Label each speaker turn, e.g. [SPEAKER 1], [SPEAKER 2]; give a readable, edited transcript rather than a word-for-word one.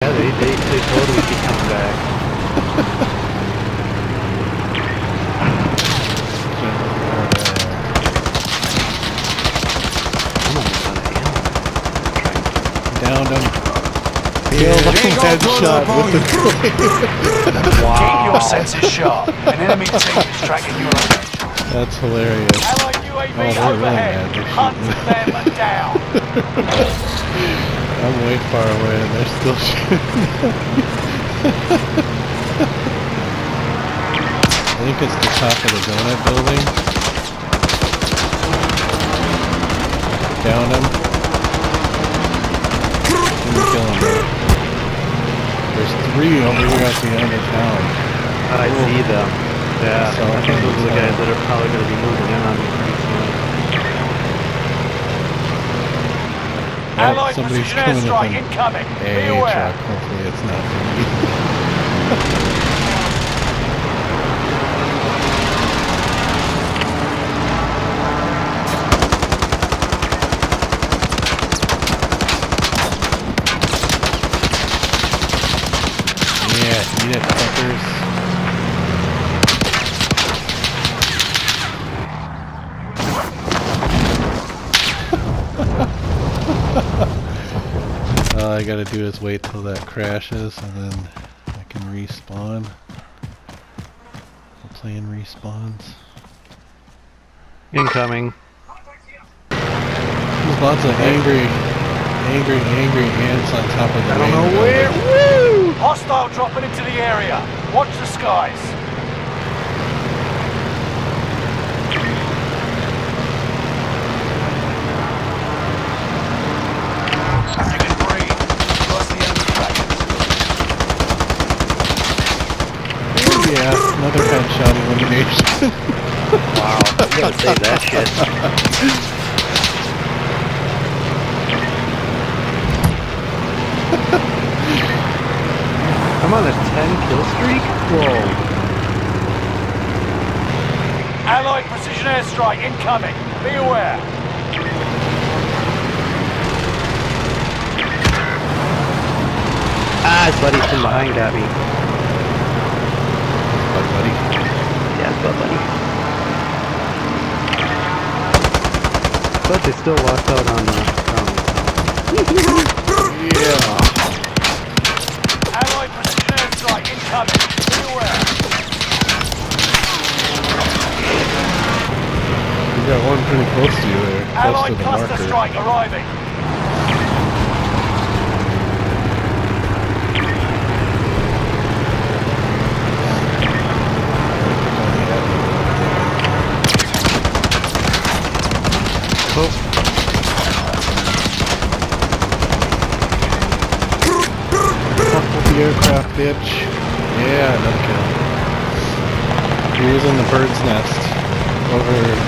[SPEAKER 1] Yeah, they totally keep coming back. I'm almost out of ammo.
[SPEAKER 2] Downed him. Killed him, headshot with the blade.
[SPEAKER 3] Wow. Keep your senses sharp. An enemy team is tracking your location.
[SPEAKER 2] That's hilarious.
[SPEAKER 3] Allied UAV
[SPEAKER 2] they're
[SPEAKER 3] overhead.
[SPEAKER 2] really mad.
[SPEAKER 3] Hunt them down.
[SPEAKER 2] I'm way far away and they're still shooting. I think it's the top of the donut building. Down him. Didn't kill him. There's 3 over here at the end of town.
[SPEAKER 1] I see them. Yeah,
[SPEAKER 2] So
[SPEAKER 1] I think those are the guys that are probably going to be moving in on me pretty soon.
[SPEAKER 3] Allied
[SPEAKER 2] Somebody's
[SPEAKER 3] precision
[SPEAKER 2] coming
[SPEAKER 3] airstrike
[SPEAKER 2] with an
[SPEAKER 3] incoming. Be
[SPEAKER 2] AA
[SPEAKER 3] aware.
[SPEAKER 2] truck. Hopefully it's not for me. Yeah, eat it, fuckers. All I gotta do is wait till that crashes and then I can respawn. The plane respawns.
[SPEAKER 1] Incoming.
[SPEAKER 2] There's lots of angry ants on top of the
[SPEAKER 1] I don't
[SPEAKER 2] main
[SPEAKER 1] know where.
[SPEAKER 2] building.
[SPEAKER 1] Woo!
[SPEAKER 3] Hostile dropping into the area. Watch the skies. You can breathe. Cross the enemy tracks.
[SPEAKER 2] Yeah, another headshot elimination.
[SPEAKER 1] Wow, you gotta save that shit. I'm on a 10-kill streak? Whoa.
[SPEAKER 3] Allied precision airstrike incoming. Be aware.
[SPEAKER 1] Ah, his buddy from behind got me.
[SPEAKER 2] Bud buddy.
[SPEAKER 1] Yeah, his buddy. But they still lost out on
[SPEAKER 2] Yeah.
[SPEAKER 3] Allied precision airstrike incoming. Be aware.
[SPEAKER 2] You got one pretty close to you there. Close to
[SPEAKER 3] Allied
[SPEAKER 2] the
[SPEAKER 3] cluster
[SPEAKER 2] marker.
[SPEAKER 3] strike arriving.
[SPEAKER 2] Fuck with the aircraft, bitch. Yeah, another kill. He was in the bird's nest over in